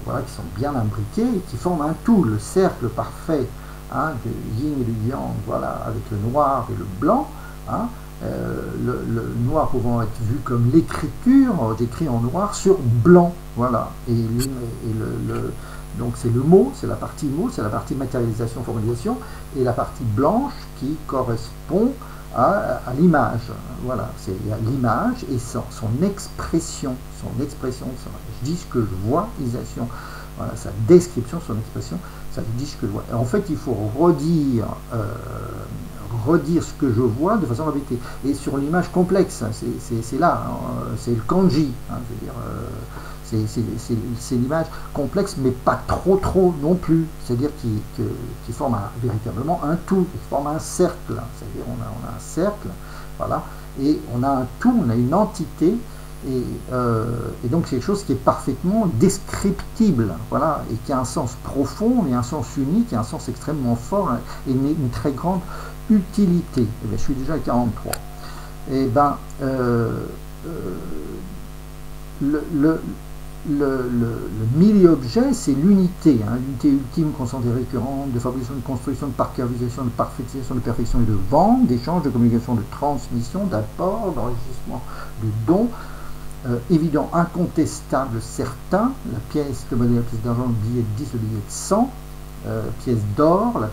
voilà, qui sont bien imbriqués et qui forment un tout, le cercle parfait, hein, du yin et du yang, voilà, avec le noir et le blanc, hein, le noir pouvant être vu comme l'écriture, écrit en noir sur blanc, voilà, donc c'est le mot, c'est la partie mot, c'est la partie matérialisation, formalisation, et la partie blanche qui correspond à l'image. Voilà, c'est l'image et son expression, je dis ce que je vois, voilà, sa description, son expression, ça dit ce que je vois. Et en fait, il faut redire ce que je vois de façon répétée. Et sur l'image complexe, c'est là, hein, c'est le kanji, hein, je veux dire, c'est l'image complexe, mais pas trop non plus. C'est-à-dire qui forme véritablement un tout, qui forme un cercle. C'est-à-dire on a un cercle, voilà, et on a un tout, on a une entité, et donc c'est quelque chose qui est parfaitement descriptible, voilà, et qui a un sens profond, et un sens unique, et un sens extrêmement fort, hein, et une très grande utilité. Et bien, je suis déjà à 43. Et ben, le milli-objet, c'est l'unité, hein, l'unité ultime, constante et récurrente, de fabrication, de construction, de parcourisation, de parfaitisation, de perfection et de vente, d'échange, de communication, de transmission, d'apport, d'enregistrement, de don, évident, incontestable, certain, la pièce de monnaie, la pièce d'argent, le billet de 10, le billet de 100, pièce d'or, la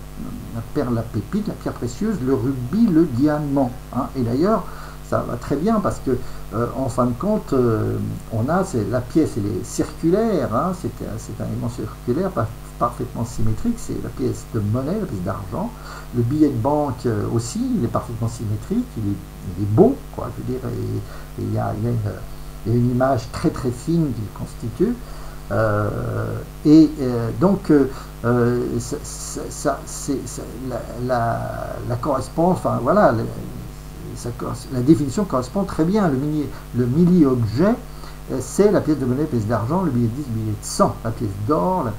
perle, la pépite, la pierre précieuse, le rubis, le diamant, hein, et d'ailleurs, ça va très bien parce que en fin de compte, la pièce elle est circulaire, hein, c'est un élément circulaire parfaitement symétrique, c'est la pièce de monnaie, la pièce d'argent. Le billet de banque aussi, il est parfaitement symétrique, il est beau, quoi, je veux dire, et il y a une image très très fine qu'il constitue. Donc la correspond, enfin voilà, la définition correspond très bien. Le milli-objet, c'est la pièce de monnaie, la pièce d'argent, le billet de 10, le billet de 100, la pièce d'or, la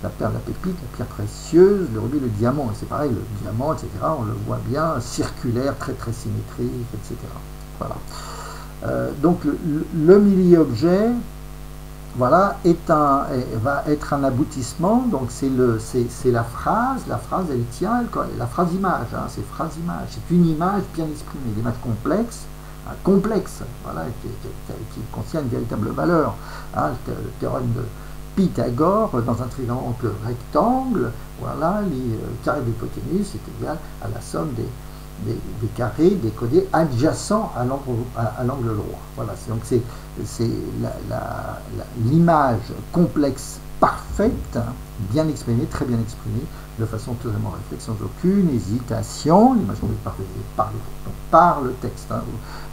perle, la pépite, la pierre précieuse, le rubis, le diamant. Et c'est pareil, le diamant, etc., on le voit bien, circulaire, très très symétrique, etc. Voilà. Donc le milli-objet, voilà, va être un aboutissement. Donc c'est la phrase elle tient, la phrase image, hein, c'est phrase image, c'est une image bien exprimée, l'image complexe, voilà, qui contient une véritable valeur, hein, le théorème de Pythagore, dans un triangle rectangle, voilà, les carrés de l'hypoténuse est égal à la somme des carrés décodés adjacents à l'angle droit. Voilà, donc c'est l'image complexe parfaite, hein, bien exprimée, très bien exprimée, de façon totalement réflexe, sans aucune hésitation. L'image complexe parfaite est par le texte. Hein,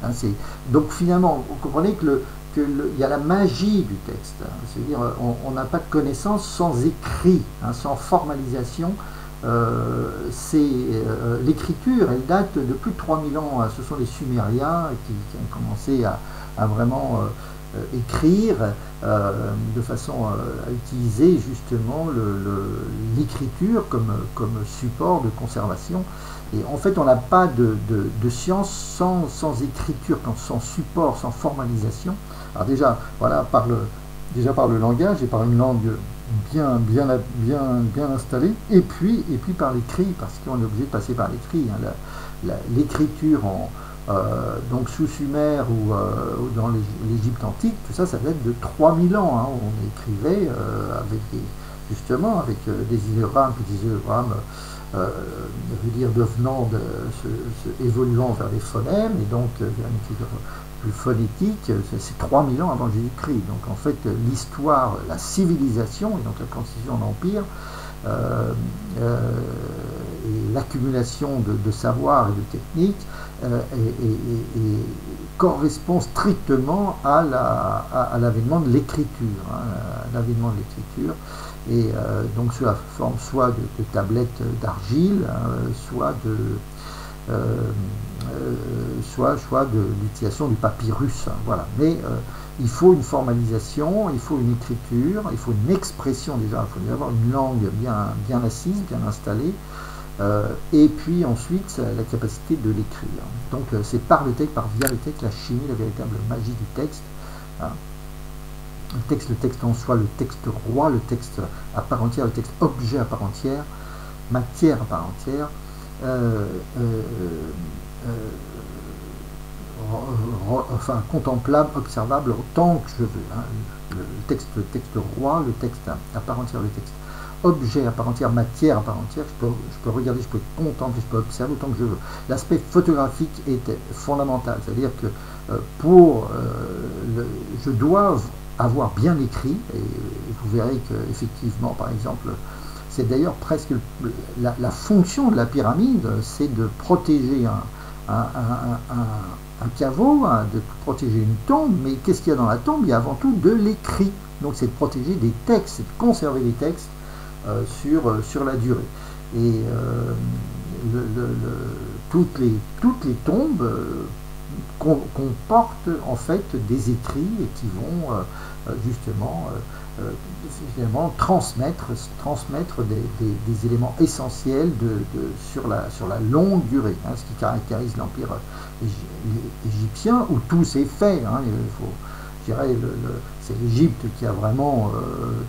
hein, donc finalement, vous comprenez que il y a la magie du texte, hein, c'est-à-dire on n'a pas de connaissance sans écrit, hein, sans formalisation. L'écriture, elle date de plus de 3000 ans. Ce sont les Sumériens qui ont commencé à vraiment écrire de façon à utiliser justement l'écriture comme support de conservation. Et en fait, on n'a pas de science sans écriture, sans support, sans formalisation. Alors déjà, voilà, par le langage et par une langue bien installée, et puis par l'écrit, parce qu'on est obligé de passer par l'écrit. Hein, l'écriture donc sous Sumer ou dans l'Égypte antique, tout ça date de 3000 ans. Hein, où on écrivait avec des idéogrammes, petits idéogrammes, je veux dire, évoluant vers des phonèmes, et donc vers une écriture plus phonétique. C'est 3000 ans avant Jésus-Christ. Donc en fait, l'histoire, la civilisation, et donc la constitution d'empire, et l'accumulation de savoir et de techniques correspond strictement à l'avènement de l'écriture, hein, l'avènement de l'écriture, et donc sous la forme soit de tablettes d'argile, soit de l'utilisation du papyrus, hein, voilà. Mais il faut une formalisation, il faut une écriture, il faut une expression déjà, il faut avoir une langue bien assise, bien installée, et puis ensuite la capacité de l'écrire. Donc c'est par le texte, via le texte, la chimie, la véritable magie du texte. Hein. Le texte en soi, le texte roi, le texte à part entière, le texte objet à part entière, matière à part entière, enfin contemplable, observable autant que je veux. Hein. Le texte roi, le texte à part entière, le texte objet à part entière, matière à part entière, je peux regarder, je peux contempler, je peux observer autant que je veux. L'aspect photographique est fondamental, c'est-à-dire que je dois avoir bien écrit, et vous verrez qu'effectivement, par exemple, c'est d'ailleurs presque la fonction de la pyramide, c'est de protéger un caveau, hein, de protéger une tombe, mais qu'est-ce qu'il y a dans la tombe? Il y a avant tout de l'écrit. Donc c'est de protéger des textes, c'est de conserver les textes sur la durée. Et toutes les tombes comportent en fait des écrits qui vont justement transmettre des éléments essentiels sur la longue durée, hein, ce qui caractérise l'empire égyptien, où tout s'est fait. Hein, je dirais, c'est l'Égypte qui a vraiment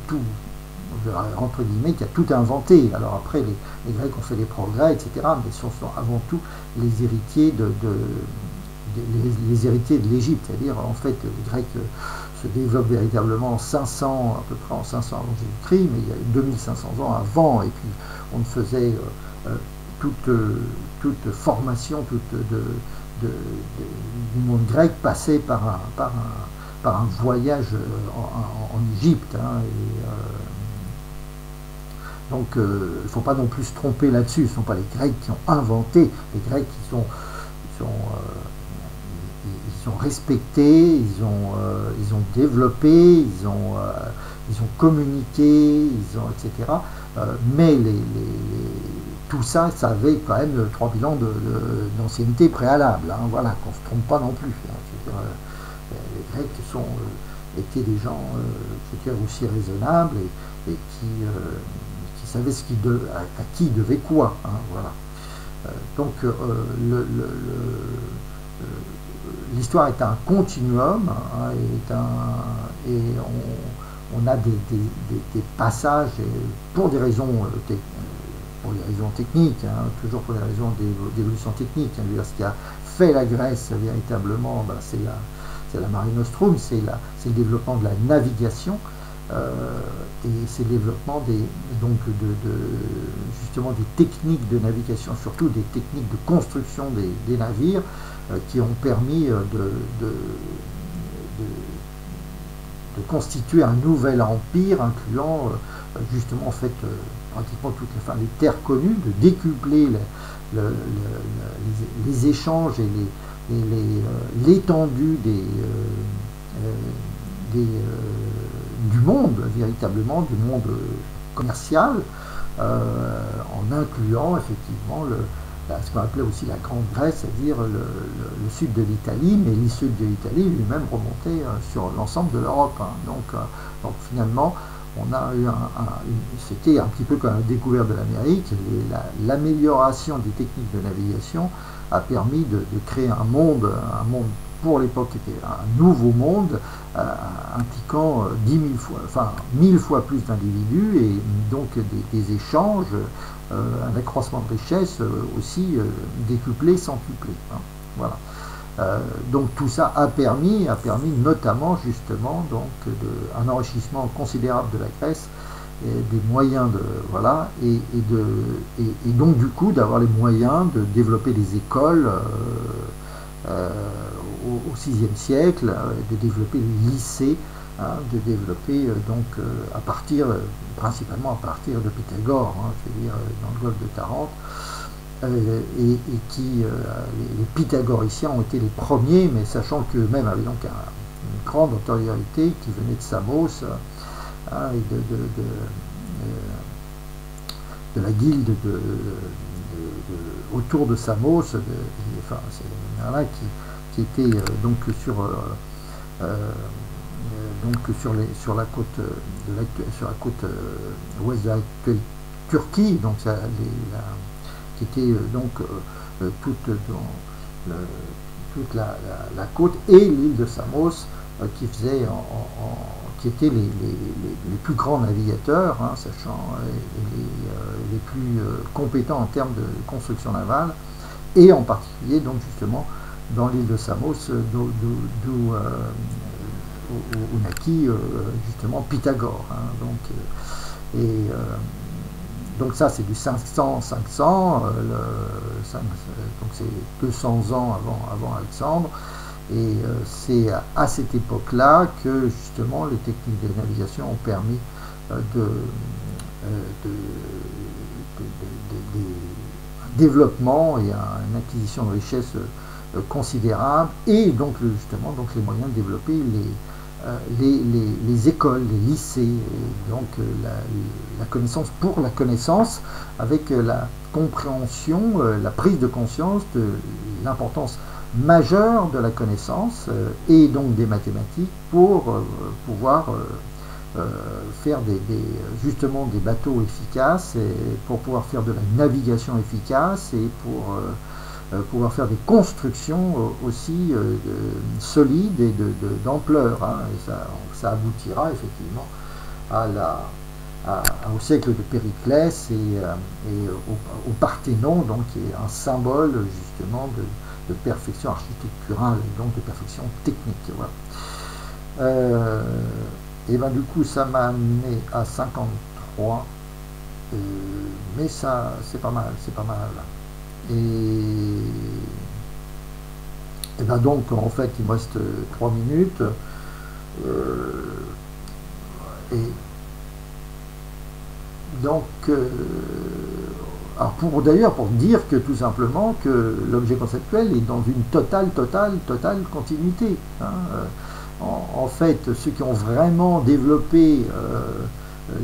tout, entre guillemets, qui a tout inventé. Alors après, les Grecs ont fait des progrès, etc., mais ce sont avant tout les héritiers les héritiers de l'Égypte, c'est-à-dire en fait les Grecs se développent véritablement à peu près en 500 avant Jésus-Christ, mais il y a 2500 ans avant, et puis on faisait toute formation du monde grec passait par un voyage en Égypte, hein, Donc il ne faut pas non plus se tromper là-dessus, ce ne sont pas les Grecs qui ont inventé, les Grecs qui sont ils ont respecté, ils ont développé, ils ont communiqué, etc. Mais tout ça, ça avait quand même 3000 ans d'ancienneté préalable. Hein, voilà, qu'on ne se trompe pas non plus. Hein, les Grecs étaient des gens aussi raisonnables et qui savaient à qui ils devaient quoi. Hein, voilà. Donc l'histoire est un continuum, hein, et on a des passages pour des raisons techniques, hein, toujours pour des raisons d'évolution technique. Hein, ce qui a fait la Grèce véritablement, ben, c'est la Mare Nostrum, c'est le développement de la navigation, et c'est le développement justement des techniques de navigation, surtout des techniques de construction des navires, qui ont permis de constituer un nouvel empire incluant justement en fait pratiquement toutes les terres connues, de décupler les échanges et l'étendue du monde, véritablement du monde commercial, en incluant effectivement ce qu'on appelait aussi la Grande Grèce, c'est-à-dire le sud de l'Italie, mais le sud de l'Italie lui-même remontait sur l'ensemble de l'Europe. Hein. Donc finalement, on a eu c'était un petit peu comme la découverte de l'Amérique, l'amélioration des techniques de navigation a permis de créer un monde pour l'époque qui était un nouveau monde, impliquant 1000 fois plus d'individus, et donc des échanges, un accroissement de richesse aussi décuplé, centuplé. Hein, voilà. Donc tout ça a permis notamment justement un enrichissement considérable de la Grèce, et des moyens et donc du coup d'avoir les moyens de développer des écoles au VIe siècle, de développer les lycées, hein, de développer principalement à partir de Pythagore, hein, je veux dire dans le golfe de Tarente, les pythagoriciens ont été les premiers, mais sachant qu'eux-mêmes avaient donc une grande antériorité qui venait de Samos, hein, et de la guilde autour de Samos, c'est qui était donc sur la côte ouest de l'actuelle Turquie, donc qui était toute la côte, et l'île de Samos, qui étaient les plus grands navigateurs, hein, sachant les plus compétents en termes de construction navale, et en particulier donc justement dans l'île de Samos, d'où naquit justement Pythagore. Hein, donc ça c'est du 500, donc c'est 200 ans avant Alexandre, et c'est à cette époque-là que justement les techniques de navigation ont permis un développement et une acquisition de richesses considérable, et donc justement les moyens de développer les écoles, les lycées, et donc la connaissance pour la connaissance, avec la compréhension, la prise de conscience de l'importance majeure de la connaissance, et donc des mathématiques, pour pouvoir faire justement des bateaux efficaces, et pour pouvoir faire de la navigation efficace, et pour pouvoir faire des constructions aussi solides et d'ampleur. Hein, et ça aboutira effectivement au siècle de Périclès, et au Parthénon, donc, qui est un symbole justement de perfection architecturale, et donc de perfection technique. Voilà. Et ben du coup ça m'a amené à 53, mais ça c'est pas mal. Et ben donc en fait il me reste 3 minutes, et Donc, alors d'ailleurs, pour dire que tout simplement que l'objet conceptuel est dans une totale continuité. Hein. En fait, ceux qui ont vraiment développé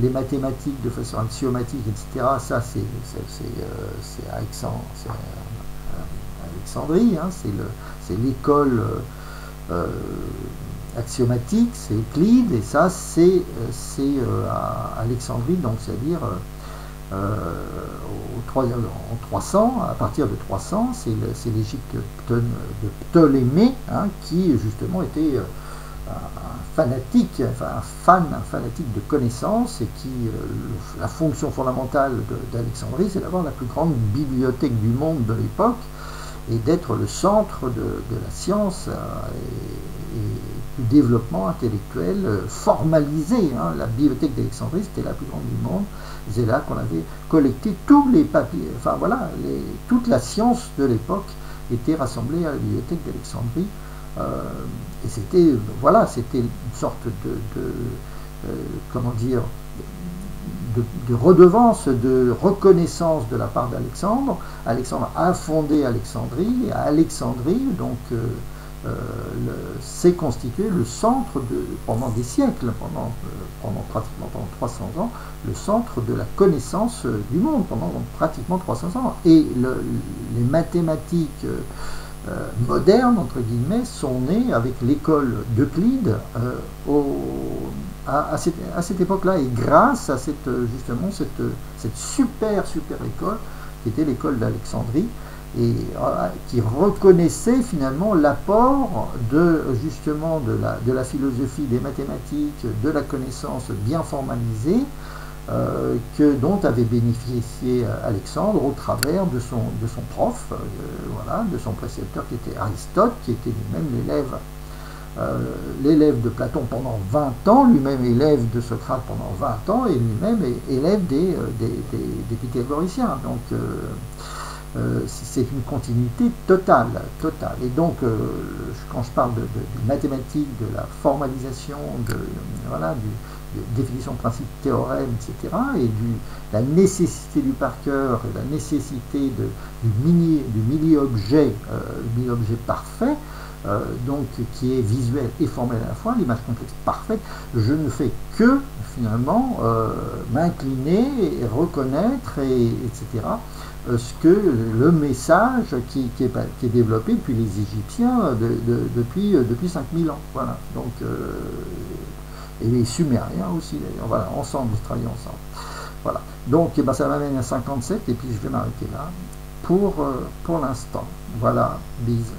les mathématiques de façon axiomatique, etc., ça c'est Alexandrie, hein, c'est l'école axiomatique, c'est Euclide, et ça c'est à Alexandrie, donc c'est-à-dire en 300, à partir de 300, c'est l'Égypte de Ptolémée, hein, qui justement était un fanatique, enfin un fanatique de connaissances, et qui la fonction fondamentale d'Alexandrie, c'est d'avoir la plus grande bibliothèque du monde de l'époque et d'être le centre de la science et du développement intellectuel formalisé. Hein. La bibliothèque d'Alexandrie, c'était la plus grande du monde. C'est là qu'on avait collecté tous les papiers, enfin voilà, toute la science de l'époque était rassemblée à la bibliothèque d'Alexandrie. Et c'était voilà, c'était une sorte comment dire, de redevance, de reconnaissance de la part d'Alexandre. Alexandre a fondé Alexandrie, et à Alexandrie, donc s'est constitué le centre pendant des siècles, pratiquement 300 ans, le centre de la connaissance du monde pendant pratiquement 300 ans. Et les mathématiques modernes, entre guillemets, sont nées avec l'école d'Euclide à cette époque-là, et grâce à justement cette super école qui était l'école d'Alexandrie, et qui reconnaissait finalement l'apport justement de la philosophie des mathématiques, de la connaissance bien formalisée, dont avait bénéficié Alexandre au travers de son prof, voilà, de son précepteur qui était Aristote, qui était lui-même l'élève de Platon pendant 20 ans, lui-même élève de Socrate pendant 20 ans, et lui-même élève des pythagoriciens. Donc c'est une continuité totale. Et donc, quand je parle de mathématiques, de la formalisation, voilà, définition de principe, théorème, etc., et la nécessité du par cœur, et la nécessité du mini-objet, mini-objet parfait, donc qui est visuel et formel à la fois, l'image complexe parfaite, je ne fais que finalement m'incliner et reconnaître, etc., ce que le message qui est développé depuis les Égyptiens depuis 5000 ans. Voilà. Donc, et les Sumériens aussi, d'ailleurs. Voilà, ensemble, ils travaillent ensemble. Voilà. Donc, ça m'amène à 57, et puis je vais m'arrêter là pour l'instant. Voilà, bise.